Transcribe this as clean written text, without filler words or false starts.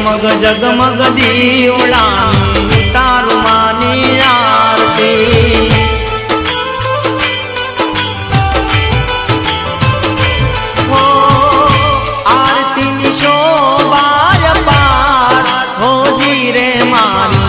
जगमग जगमग दीवडानी तारू मानी आरती हो आरती शोभाय पार हो जी रे मानी